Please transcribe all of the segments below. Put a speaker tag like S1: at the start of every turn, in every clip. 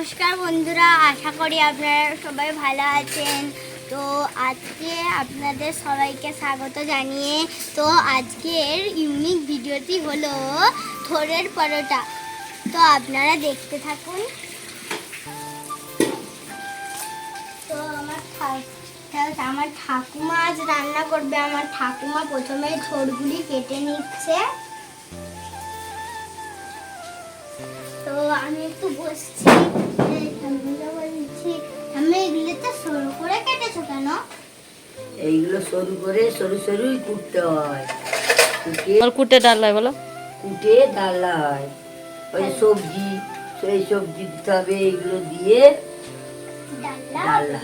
S1: নমস্কার বন্ধুরা, আশা করি আপনারা সবাই ভালো আছেন। তো আজকে আপনাদের সবাইকে স্বাগত জানিয়ে তো আজকের ইউনিক ভিডিওটি হলো থোরের পরোটা। তো আপনারা দেখতে থাকুন। তো আমার ঠাকুমা আজ রান্না করবে। আমার ঠাকুমা প্রথমে থোরগুলি কেটে নিচ্ছে। তো আমি একটু বসছি, আমি এগুলো তো সরু করে কেটেছো কেন?
S2: এইগুলো সরু করে সরু সরুই কুটতে হয়।
S3: কুটে ডাল হয় বলো,
S2: কুটে ডালা হয়। ওই সবজি, সেই সবজি দিতে হবে, এইগুলো দিয়ে ডালা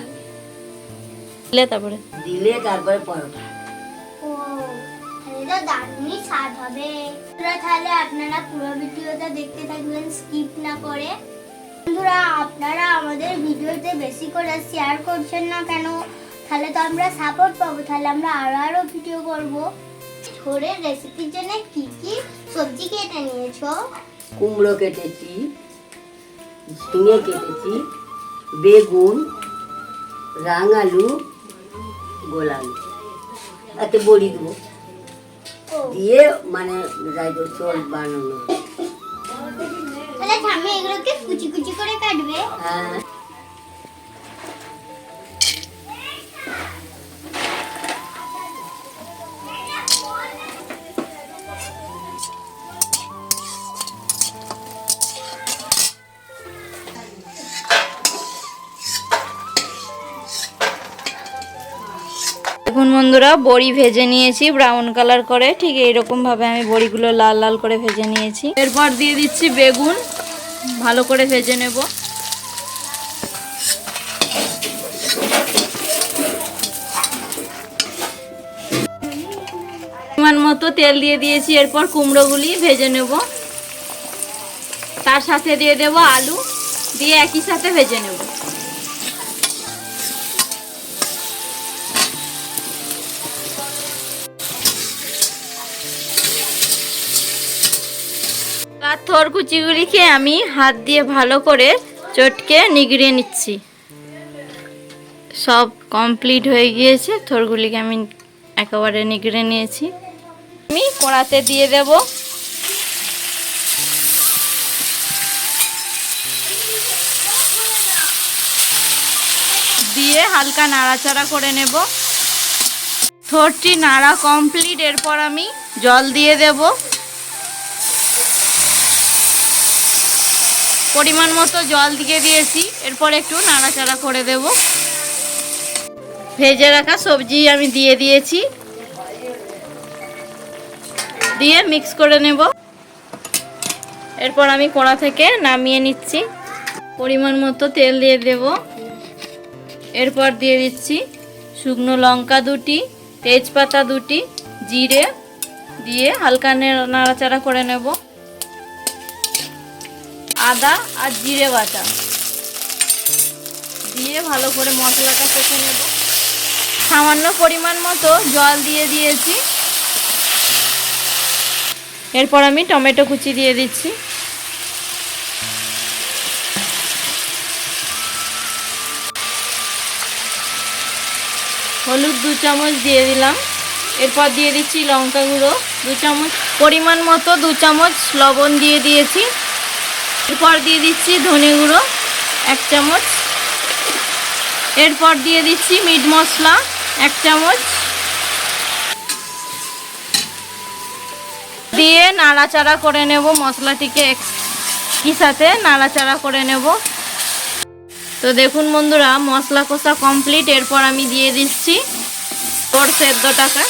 S3: দিলে
S2: তারপরে পরোটা।
S1: ও, তাহলে তো দারুণই স্বাদ হবে। তাহলে আপনারা পুরো ভিডিওটা দেখতে থাকবেন, স্কিপ না করে। বন্ধুরা, আপনারা আমাদের ভিডিওতে বেশি করে শেয়ার করছেন না কেন? তাহলে তো আমরা সাপোর্ট পাবো, তাহলে আমরা আরো ভিডিও করব। থোরের রেসিপির জন্য কি কি সবজি কেটে নিয়েছো?
S2: কুমড়ো কেটেছি, ঝিঙে কেটেছি, বেগুন, রাঙালু, গোলালু, এতে বড়ি দেবো দিয়ে মানে রাইতো চোল বানানো।
S1: তাহলে ঠাম্মি এগুলোকে কুচি কুচি করে কাটবে?
S2: হ্যাঁ।
S3: দেখুন বন্ধুরা, বড়ি ভেজে নিয়েছি ব্রাউন কালার করে। ঠিক এইরকম ভাবে আমি বড়িগুলো লাল লাল করে ভেজে নিয়েছি। এরপর দিয়ে দিচ্ছি বেগুন, ভালো করে ভেজে নেব। পরিমাণ মতো তেল দিয়ে দিয়েছি। এরপর কুমড়োগুলি ভেজে নেব, তার সাথে দিয়ে দেব আলু, দিয়ে একই সাথে ভেজে নেব। থোর কুচিগুলিকে আমি হাত দিয়ে ভালো করে চটকে নিগড়ে নিচ্ছি। সব কমপ্লিট হয়ে গিয়েছে, থোরগুলিকে আমি একেবারে নিগড়ে নিয়েছি। আমি কড়াতে দিয়ে দেব। দিয়ে হালকা নাড়াচাড়া করে নেব। থোরটি নাড়া কমপ্লিট। এরপর আমি জল দিয়ে দেব, পরিমাণ মতো জল দিয়ে দিয়েছি। এরপর একটু নাড়াচাড়া করে দেব। ভেজে রাখা সবজি আমি দিয়ে দিয়েছি, দিয়ে মিক্স করে নেব। এরপর আমি কড়া থেকে নামিয়ে নিচ্ছি। পরিমাণ মতো তেল দিয়ে দেব। এরপর দিয়ে দিচ্ছি শুকনো লঙ্কা দুটি, তেজপাতা দুটি, জিরে দিয়ে হালকা নাড়াচাড়া করে নেব। আদা আর জিরে বাটা দিয়ে ভালো করে মশলাটা কষে নেব। সামান্য পরিমাণ মতো জল দিয়ে দিয়েছি। এরপর আমি টমেটো কুচি দিয়ে দিচ্ছি। হলুদ 2 চামচ দিয়ে দিলাম। এরপর দিয়ে দিচ্ছি লঙ্কা গুঁড়ো 2 চামচ, পরিমাণ মতো 2 চামচ লবণ দিয়ে দিয়েছি। এরপর দিয়ে দিচ্ছি ধনে গুঁড়ো 1 চামচ। এরপর দিয়ে দিচ্ছি মিট মশলা 1 চামচ, দিয়ে নাড়াচাড়া করে নেব। মশলাটিকে একই সাথে নাড়াচাড়া করে নেব। তো দেখুন বন্ধুরা, মশলা কষা কমপ্লিট। এরপর আমি দিয়ে দিচ্ছি থোর সেদ্ধটাকে,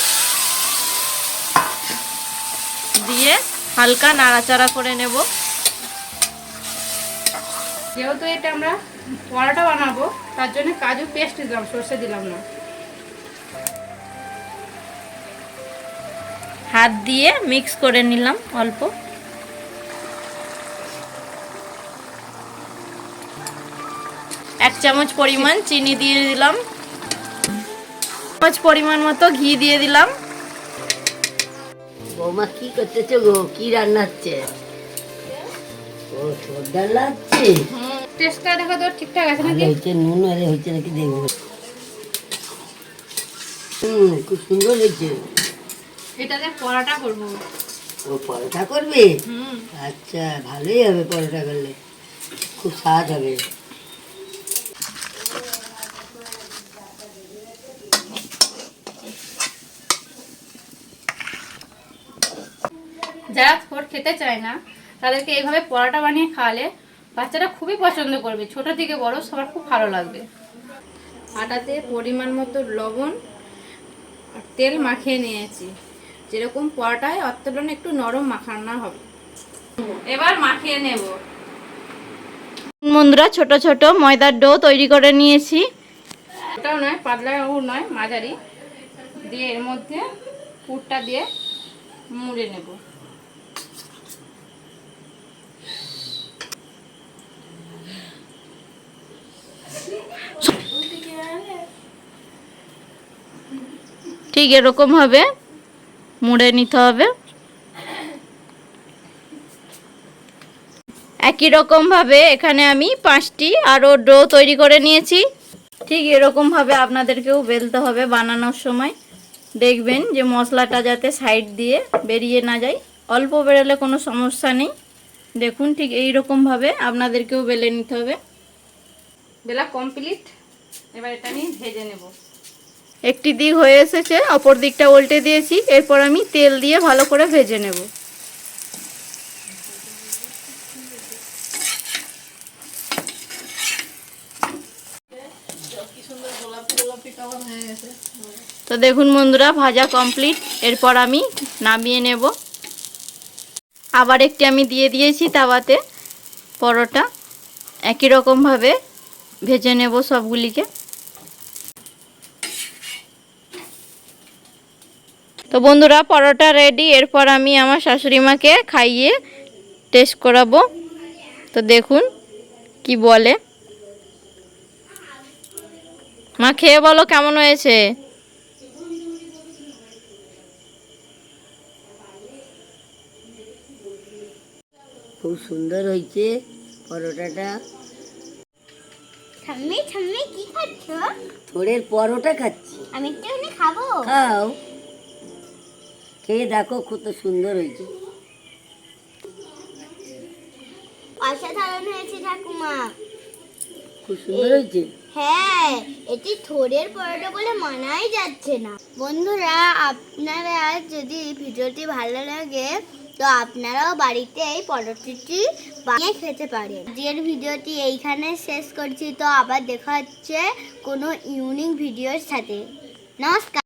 S3: দিয়ে হালকা নাড়াচাড়া করে নেব।
S4: যেহেতু এটা আমরা পরোটা বানাবো, তার জন্য কাজু পেস্ট দিলাম, সর্ষে দিলাম না।
S3: হাত দিয়ে মিক্স করে নিলাম অল্প। এক চামচ পরিমাণ চিনি দিয়ে দিলাম। চামচ পরিমাণ মতো ঘি দিয়ে দিলাম।
S2: বৌমা কি করতেছে গো? কি রান্না হচ্ছে? ও ছোট ডাল লাগছে।
S4: টেস্ট করে দেখো তো ঠিকঠাক আছে
S2: ভালো
S4: নাকি।
S2: হয়েছে, নুন আরে হয়েছে নাকি দেখবো। খুব সুন্দর হয়েছে।
S4: এটাতে পরোটা করবো।
S2: ও পরোটা করবে?
S4: হুম।
S2: আচ্ছা, ভালোই হবে পরোটা করলে, খুব স্বাদ হবে।
S4: যারা থোড় খেতে চায় না তাদেরকে এইভাবে পরোটা বানিয়ে খাওয়ালে বাচ্চারা খুবই পছন্দ করবে, ছোট থেকে বড় সবার খুব ভালো লাগবে। আটাতে পরিমাণ মতো লবণ আর তেল মাখিয়ে নিয়েছি, যেরকম পরোটায় অত তুলনায় একটু নরম মাখানো হবে। এবার মাখিয়ে নেব।
S3: বন্ধুরা ছোট ছোট ময়দার ডো তৈরি করে নিয়েছি।
S4: ওটাও নয়, পাতলাও নয়, মাঝারি দিয়ে এর মধ্যে পুরটা দিয়ে মুড়ে নেব।
S3: ঠিক এরকম ভাবে মুড়ে নিতে হবে। একই রকম ভাবে এখানে আমি 5টি আরো ডো তৈরি করে নিয়েছি। ঠিক এরকম ভাবে আপনাদেরকেও বেলতে হবে বানানোর সময়। দেখবেন যে মশলাটা যাতে সাইড দিয়ে বেরিয়ে না যায়, অল্প বেরোলে কোনো সমস্যা নেই। দেখুন ঠিক এই রকম ভাবে আপনাদেরকেও বেলে নিতে হবে।
S4: বেলা কমপ্লিট, এবার এটা আমি ভেজে নেব।
S3: একটি দিক হয়ে এসেছে, অপর দিকটা উল্টে দিয়েছি। এরপর আমি তেল দিয়ে ভালো করে ভেজে নেব। তো দেখুন বন্ধুরা ভাজা কমপ্লিট। এরপর আমি নামিয়ে নেব। আবার একটি আমি দিয়ে দিয়েছি তাওয়াতে পরোটা। একই রকমভাবে ভেজে নেব সবগুলিকে। তো বন্ধুরা পরোটা রেডি। এরপর আমি আমার শাশুড়ি মাকে খাইয়ে টেস্ট করাবো। তো দেখুন কি বলে। মা খেয়ে বলো কেমন হয়েছে।
S2: খুব সুন্দর হয়েছে পরোটাটা।
S1: ঠাম্মি ঠাম্মি কি খাচ্ছ?
S2: থোড়ের পরোটা খাচ্ছি।
S1: আমি একটু খাবো।
S2: খাও, খেয়ে দেখো, খুব তো সুন্দর হয়েছে।
S1: অসাধারণ হয়েছে ঠাকুমা।
S2: খুব সুন্দর হয়েছে।
S1: হ্যাঁ, এটি থোড়ের পরোটা বলে মানাই যাচ্ছে না। বন্ধুরা আপনারা যদি ভিডিওটি ভালো লাগে তো আপনারাও বাড়িতে এই পরোটাটি বানিয়ে খেতে পারেন। আজকের ভিডিওটি এইখানে শেষ করছি। তো আবার দেখা হচ্ছে কোনো ইউনিক ভিডিওর সাথে। নমস্কার।